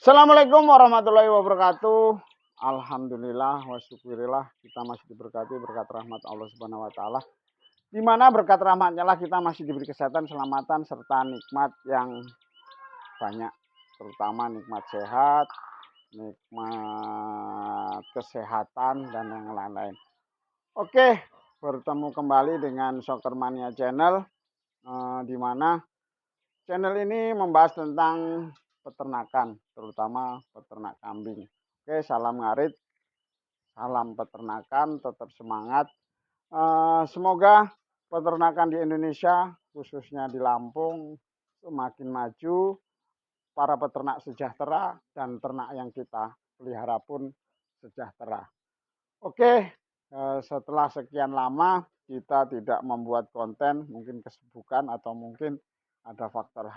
Assalamualaikum warahmatullahi wabarakatuh. Alhamdulillah wa syukurillah kita masih diberkati berkat rahmat Allah Subhanahu wa taala. Di mana berkat rahmatnya lah kita masih diberi kesehatan, keselamatan serta nikmat yang banyak, terutama nikmat sehat, nikmat kesehatan dan yang lain-lain. Oke, bertemu kembali dengan Soccer Mania Channel, di mana channel ini membahas tentang peternakan, terutama peternak kambing. Oke, salam ngarit, salam peternakan, tetap semangat. Semoga peternakan di Indonesia, khususnya di Lampung, semakin maju, para peternak sejahtera, dan ternak yang kita pelihara pun sejahtera. Oke, setelah sekian lama kita tidak membuat konten, mungkin kesibukan atau mungkin ada faktor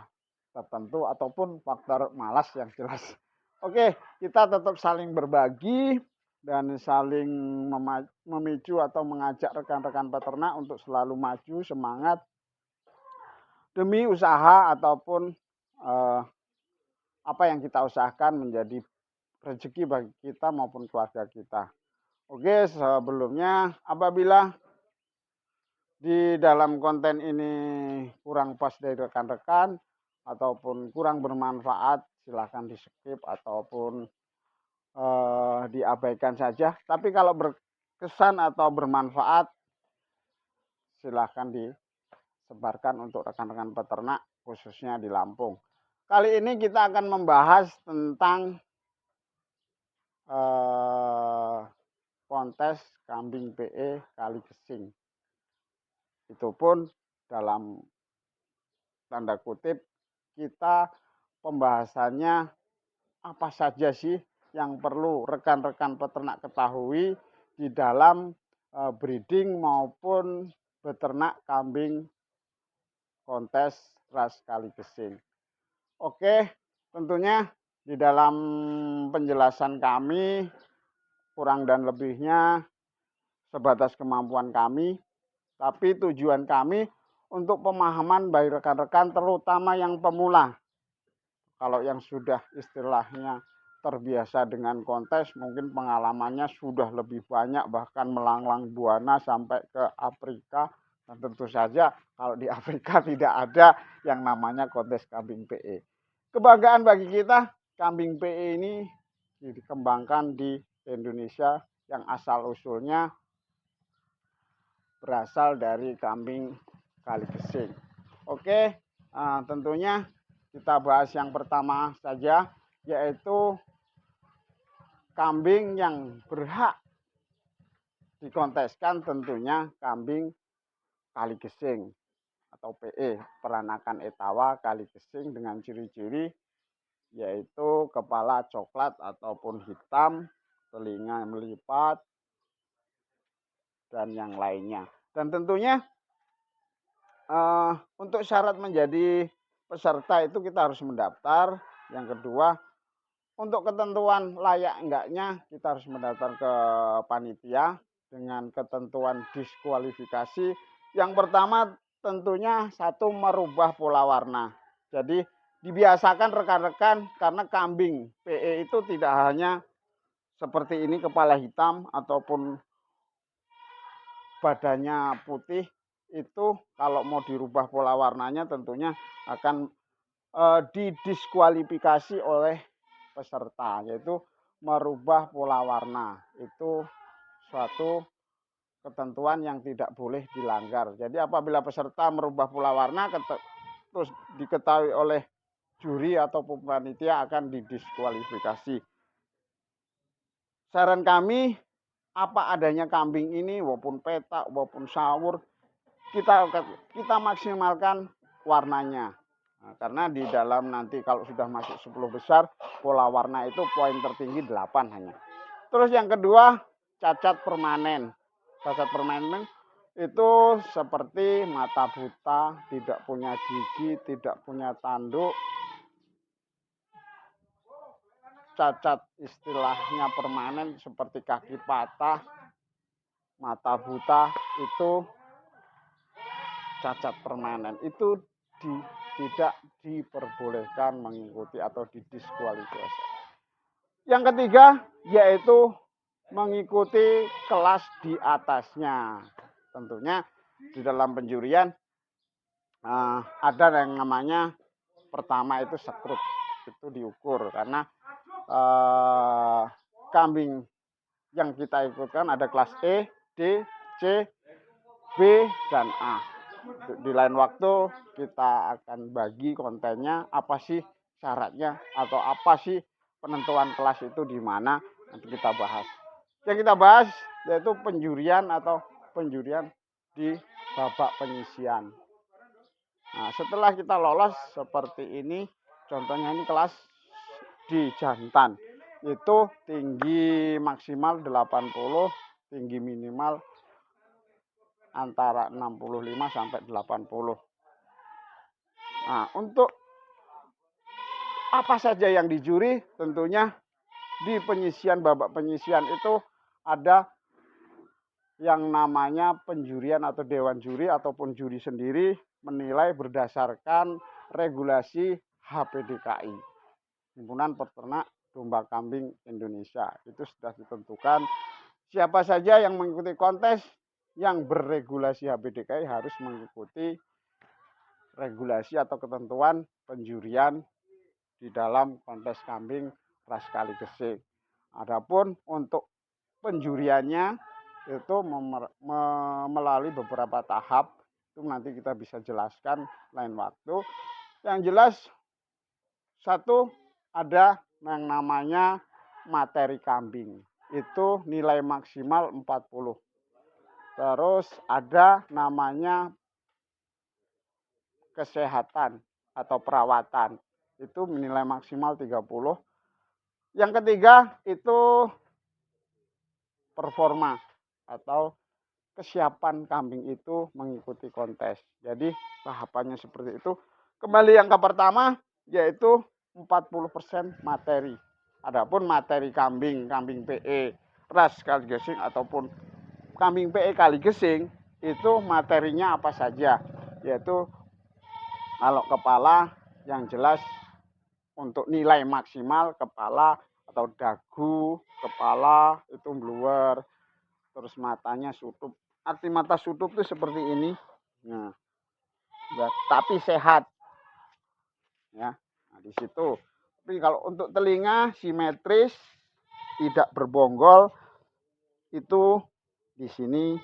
tertentu ataupun faktor malas yang jelas. Oke, kita tetap saling berbagi dan saling memicu atau mengajak rekan-rekan peternak untuk selalu maju, semangat demi usaha ataupun apa yang kita usahakan menjadi rezeki bagi kita maupun keluarga kita. Oke, sebelumnya apabila di dalam konten ini kurang pas dari rekan-rekan ataupun kurang bermanfaat, silahkan di skip ataupun diabaikan saja. Tapi kalau berkesan atau bermanfaat, silahkan disebarkan untuk rekan-rekan peternak khususnya di Lampung. Kali ini kita akan membahas tentang kontes kambing PE kali gesing. Itu pun dalam tanda kutip kita pembahasannya apa saja sih yang perlu rekan-rekan peternak ketahui di dalam breeding maupun beternak kambing kontes ras kali gesing. Oke, tentunya di dalam penjelasan kami kurang dan lebihnya sebatas kemampuan kami, tapi tujuan kami untuk pemahaman bagi rekan-rekan terutama yang pemula. Kalau yang sudah istilahnya terbiasa dengan kontes, mungkin pengalamannya sudah lebih banyak, bahkan melanglang buana sampai ke Afrika. Dan tentu saja kalau di Afrika tidak ada yang namanya kontes kambing PE. Kebanggaan bagi kita, kambing PE ini dikembangkan di Indonesia yang asal usulnya berasal dari kambing kali gesing. Oke, tentunya kita bahas yang pertama saja, yaitu kambing yang berhak dikonteskan tentunya kambing kali gesing atau PE, peranakan etawa kali gesing dengan ciri-ciri yaitu kepala coklat ataupun hitam, telinga melipat, dan yang lainnya. Dan tentunya untuk syarat menjadi peserta itu kita harus mendaftar. Yang kedua, untuk ketentuan layak enggaknya kita harus mendaftar ke panitia dengan ketentuan diskualifikasi. Yang pertama tentunya satu, merubah pola warna. Jadi dibiasakan rekan-rekan, karena kambing PE itu tidak hanya seperti ini kepala hitam ataupun badannya putih, itu kalau mau dirubah pola warnanya tentunya akan didiskualifikasi oleh peserta, yaitu merubah pola warna. Itu suatu ketentuan yang tidak boleh dilanggar. Jadi apabila peserta merubah pola warna terus diketahui oleh juri ataupun panitia akan didiskualifikasi. Saran kami, apa adanya kambing ini walaupun petak walaupun sawur, kita maksimalkan warnanya. Nah, karena di dalam nanti kalau sudah masuk 10 besar, pola warna itu poin tertinggi 8 hanya. Terus yang kedua, cacat permanen. Cacat permanen itu seperti mata buta, tidak punya gigi, tidak punya tanduk. Cacat istilahnya permanen seperti kaki patah, mata buta, itu cacat permanen. Itu tidak diperbolehkan mengikuti atau didiskualifikasi. Yang ketiga yaitu mengikuti kelas di atasnya. Tentunya di dalam penjurian ada yang namanya pertama itu sekrut, itu diukur karena kambing yang kita ikutkan ada kelas E, D, C, B, dan A. Di lain waktu kita akan bagi kontennya apa sih syaratnya atau apa sih penentuan kelas itu di mana, nanti kita bahas. Yang kita bahas yaitu penjurian atau penjurian di babak penyisian. Nah, setelah kita lolos seperti ini, contohnya ini kelas di jantan. Itu tinggi maksimal 80, tinggi minimal antara 65 sampai 80. Nah, untuk apa saja yang dijuri? Tentunya di penyisian, babak penyisian itu ada yang namanya penjurian atau dewan juri ataupun juri sendiri menilai berdasarkan regulasi HPDKI, Himpunan Peternak Domba Kambing Indonesia. Itu sudah ditentukan siapa saja yang mengikuti kontes yang berregulasi HPDKI harus mengikuti regulasi atau ketentuan penjurian di dalam kontes kambing ras Kaligesing. Adapun untuk penjuriannya itu melalui beberapa tahap, itu nanti kita bisa jelaskan lain waktu. Yang jelas satu ada yang namanya materi kambing, itu nilai maksimal 40. Terus ada namanya kesehatan atau perawatan, itu nilai maksimal 30. Yang ketiga itu performa atau kesiapan kambing itu mengikuti kontes. Jadi tahapannya seperti itu. Kembali yang ke pertama yaitu 40% materi. Adapun materi kambing PE ras Kaligesing ataupun kambing PE Kaligesing itu materinya apa saja? Yaitu kalau kepala yang jelas untuk nilai maksimal kepala atau dagu, kepala itu bluer, terus matanya sutup. Arti mata sutup itu seperti ini. Nah, tapi sehat. Ya. Nah, di situ. Tapi kalau untuk telinga simetris, tidak berbonggol, itu di sini.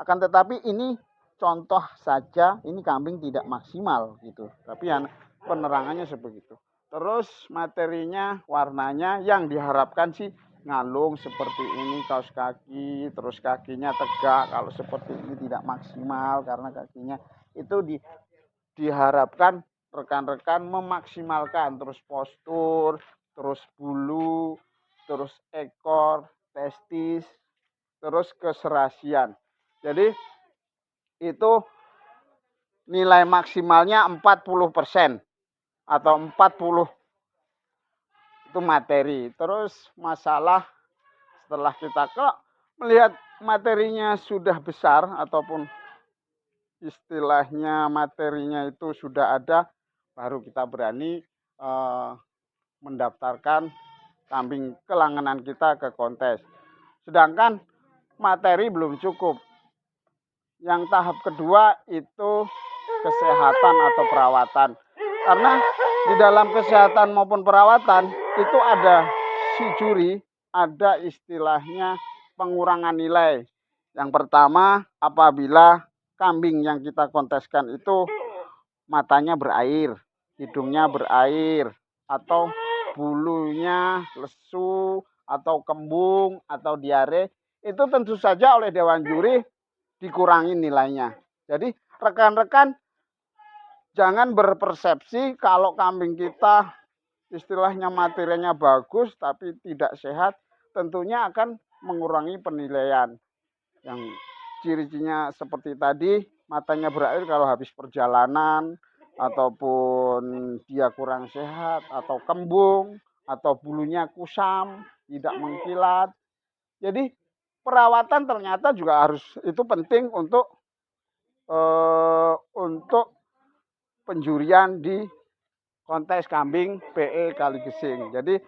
Akan tetapi ini contoh saja, ini kambing tidak maksimal gitu. Tapi ya penerangannya sebegitu. Terus materinya, warnanya yang diharapkan sih ngalung seperti ini, kaos kaki, terus kakinya tegak. Kalau seperti ini tidak maksimal karena kakinya itu diharapkan rekan-rekan memaksimalkan terus postur, terus bulu, terus ekor, testis, terus keserasian. Jadi itu nilai maksimalnya 40% atau 40 itu materi. Terus masalah setelah kita melihat materinya sudah besar ataupun istilahnya materinya itu sudah ada, baru kita berani mendaftarkan kambing kelangganan kita ke kontes. Sedangkan materi belum cukup. Yang tahap kedua itu kesehatan atau perawatan. Karena di dalam kesehatan maupun perawatan itu ada si juri, ada istilahnya pengurangan nilai. Yang pertama, apabila kambing yang kita konteskan itu matanya berair, hidungnya berair, atau bulunya lesu, atau kembung, atau diare, itu tentu saja oleh Dewan Juri dikurangi nilainya. Jadi rekan-rekan jangan berpersepsi kalau kambing kita istilahnya materinya bagus tapi tidak sehat, tentunya akan mengurangi penilaian. Yang ciri-cirinya seperti tadi, matanya berair kalau habis perjalanan, ataupun dia kurang sehat, atau kembung, atau bulunya kusam, tidak mengkilat. Jadi perawatan ternyata juga harus itu penting untuk penjurian di kontes kambing PE Kaligesing. Jadi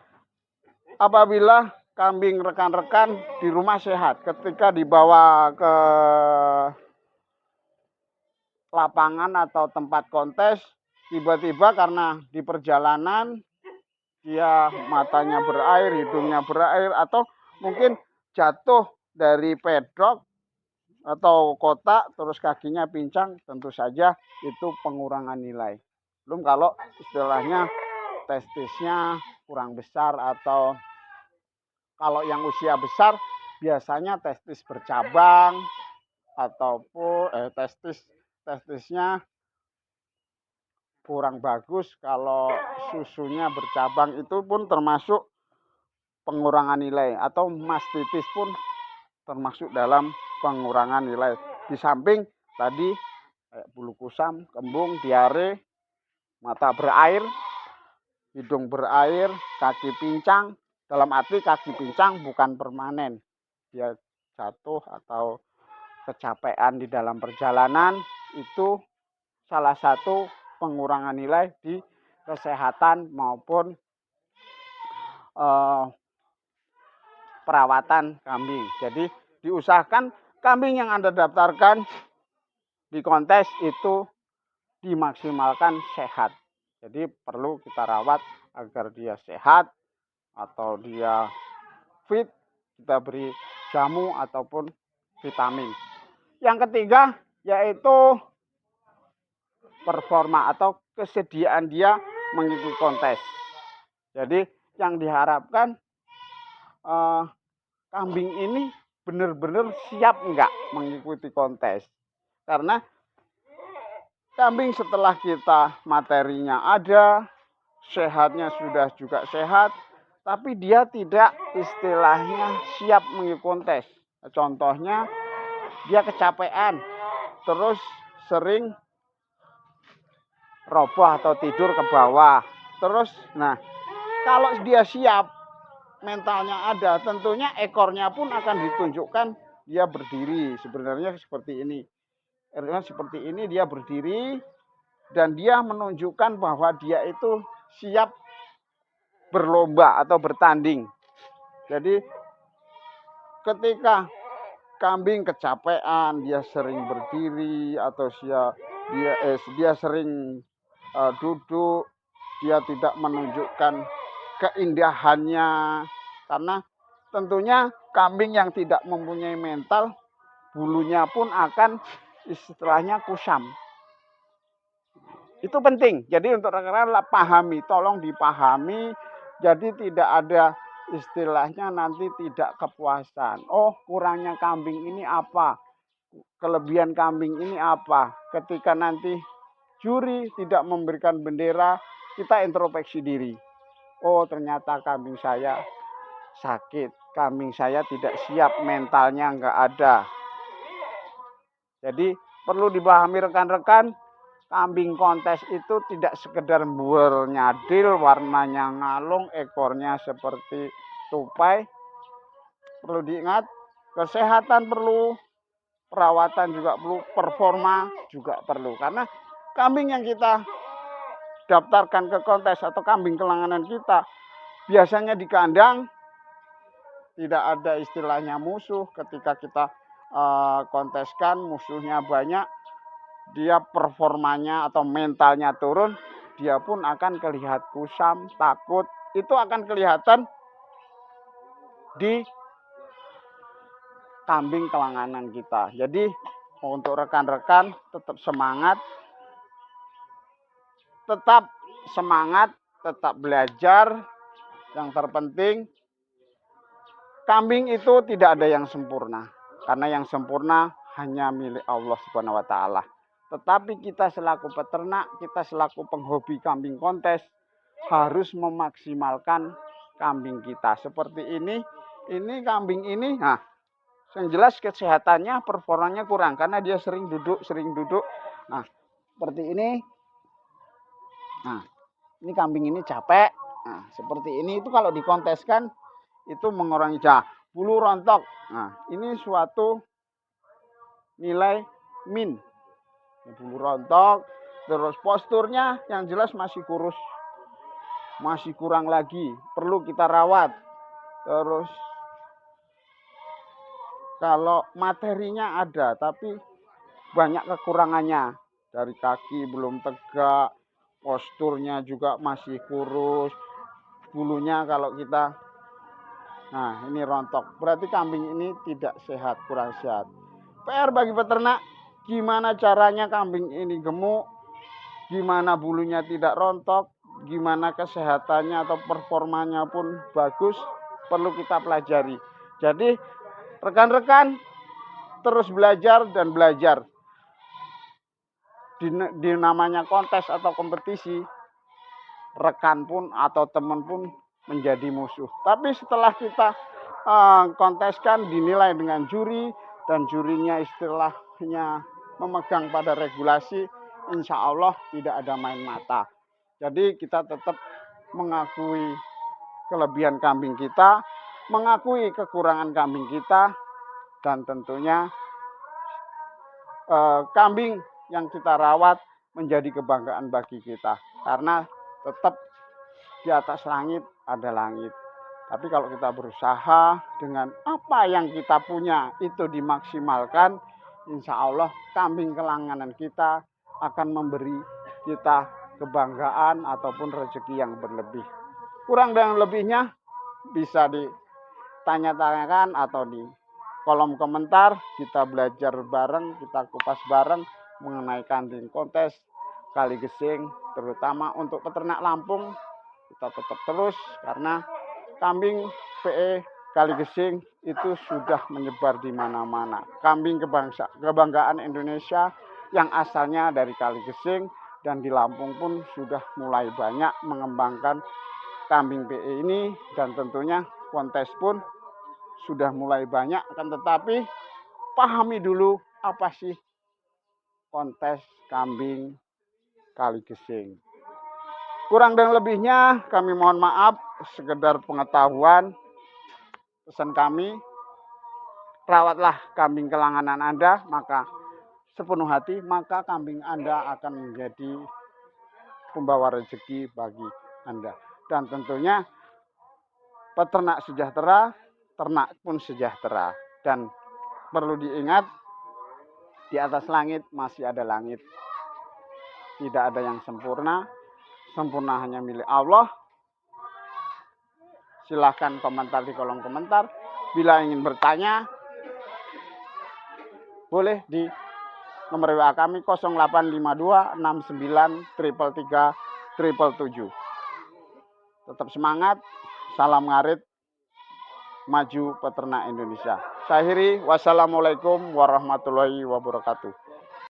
apabila kambing rekan-rekan di rumah sehat, ketika dibawa ke lapangan atau tempat kontes, tiba-tiba karena di perjalanan dia matanya berair, hidungnya berair, atau mungkin jatuh dari pedok atau kotak terus kakinya pincang, tentu saja itu pengurangan nilai. Belum kalau istilahnya testisnya kurang besar, atau kalau yang usia besar biasanya testis bercabang ataupun testisnya kurang bagus. Kalau susunya bercabang itu pun termasuk pengurangan nilai, atau mastitis pun termasuk dalam pengurangan nilai. Di samping tadi bulu kusam, kembung, diare, mata berair, hidung berair, kaki pincang. Dalam arti kaki pincang bukan permanen, dia jatuh atau kecapean di dalam perjalanan, itu salah satu pengurangan nilai di kesehatan maupun perawatan kambing. Jadi diusahakan kambing yang Anda daftarkan di kontes itu dimaksimalkan sehat. Jadi perlu kita rawat agar dia sehat atau dia fit, kita beri jamu ataupun vitamin. Yang ketiga yaitu performa atau kesediaan dia mengikuti kontes. Jadi yang diharapkan kambing ini benar-benar siap enggak mengikuti kontes. Karena kambing setelah kita materinya ada, sehatnya sudah juga sehat, tapi dia tidak istilahnya siap mengikuti kontes. Contohnya dia kecapean, terus sering roboh atau tidur ke bawah. Terus, nah kalau dia siap, mentalnya ada, tentunya ekornya pun akan ditunjukkan dia berdiri. Sebenarnya seperti ini. Seperti ini dia berdiri dan dia menunjukkan bahwa dia itu siap berlomba atau bertanding. Jadi ketika kambing kecapean, dia sering berdiri atau dia sering duduk, dia tidak menunjukkan keindahannya, karena tentunya kambing yang tidak mempunyai mental, bulunya pun akan istilahnya kusam. Itu penting. Jadi untuk rekan-rekan pahami, tolong dipahami. Jadi tidak ada istilahnya nanti tidak kepuasan. Oh, kurangnya kambing ini apa? Kelebihan kambing ini apa? Ketika nanti juri tidak memberikan bendera, kita introspeksi diri. Oh, ternyata kambing saya sakit. Kambing saya tidak siap, mentalnya nggak ada. Jadi perlu dipahami rekan-rekan, kambing kontes itu tidak sekedar bernyadil, warnanya ngalung, ekornya seperti tupai. Perlu diingat, kesehatan perlu, perawatan juga perlu, performa juga perlu. Karena kambing yang kita daftarkan ke kontes atau kambing kelanganan kita, biasanya di kandang tidak ada istilahnya musuh. Ketika kita konteskan musuhnya banyak, dia performanya atau mentalnya turun, dia pun akan kelihatan kusam, takut. Itu akan kelihatan di kambing kelanganan kita. Jadi untuk rekan-rekan tetap semangat, tetap belajar. Yang terpenting, kambing itu tidak ada yang sempurna. Karena yang sempurna hanya milik Allah Subhanahu wa taala. Tetapi kita selaku peternak, kita selaku penghobi kambing kontes harus memaksimalkan kambing kita. Seperti ini kambing ini, nah, yang jelas kesehatannya, performanya kurang karena dia sering duduk. Nah, seperti ini. Nah, ini kambing ini capek. Nah, seperti ini itu kalau dikonteskan itu mengurangi bulu rontok. Nah, ini suatu nilai min. Bulu rontok, Terus posturnya yang jelas masih kurus, masih kurang lagi, perlu kita rawat. Terus kalau materinya ada, tapi banyak kekurangannya. Dari kaki belum tegak, posturnya juga masih kurus, bulunya kalau kita, nah ini rontok. Berarti kambing ini tidak sehat, kurang sehat. PR bagi peternak, gimana caranya kambing ini gemuk, gimana bulunya tidak rontok, gimana kesehatannya atau performanya pun bagus, perlu kita pelajari. Jadi rekan-rekan terus belajar dan belajar. Di namanya kontes atau kompetisi, rekan pun atau teman pun menjadi musuh. Tapi setelah kita konteskan, dinilai dengan juri, dan jurinya istilahnya memegang pada regulasi, insya Allah tidak ada main mata. Jadi kita tetap mengakui kelebihan kambing kita, mengakui kekurangan kambing kita, dan tentunya kambing yang kita rawat menjadi kebanggaan bagi kita. Karena tetap di atas langit ada langit. Tapi kalau kita berusaha dengan apa yang kita punya itu dimaksimalkan, insya Allah kambing kelanganan kita akan memberi kita kebanggaan ataupun rezeki yang berlebih. Kurang dan lebihnya bisa ditanya-tanyakan atau di kolom komentar, kita belajar bareng, kita kupas bareng mengenai kambing kontes Kali Gesing, terutama untuk peternak Lampung. Kita tetap terus karena kambing PE Kali Gesing itu sudah menyebar di mana-mana. Kambing kebanggaan Indonesia yang asalnya dari Kali Gesing dan di Lampung pun sudah mulai banyak mengembangkan kambing PE ini, dan tentunya kontes pun sudah mulai banyak. Akan tetapi pahami dulu apa sih kontes kambing Kali Gesing. Kurang dan lebihnya kami mohon maaf, sekedar pengetahuan. Pesan kami, rawatlah kambing kelanganan Anda, maka sepenuh hati, maka kambing Anda akan menjadi pembawa rezeki bagi Anda. Dan tentunya peternak sejahtera, ternak pun sejahtera. Dan perlu diingat, di atas langit masih ada langit. Tidak ada yang sempurna. Sempurna hanya milik Allah. Silahkan komentar di kolom komentar. Bila ingin bertanya, boleh di nomor WA kami 0852 69 333 777. Tetap semangat. Salam ngarit. Maju peternak Indonesia. Saya akhiri. Wassalamualaikum warahmatullahi wabarakatuh.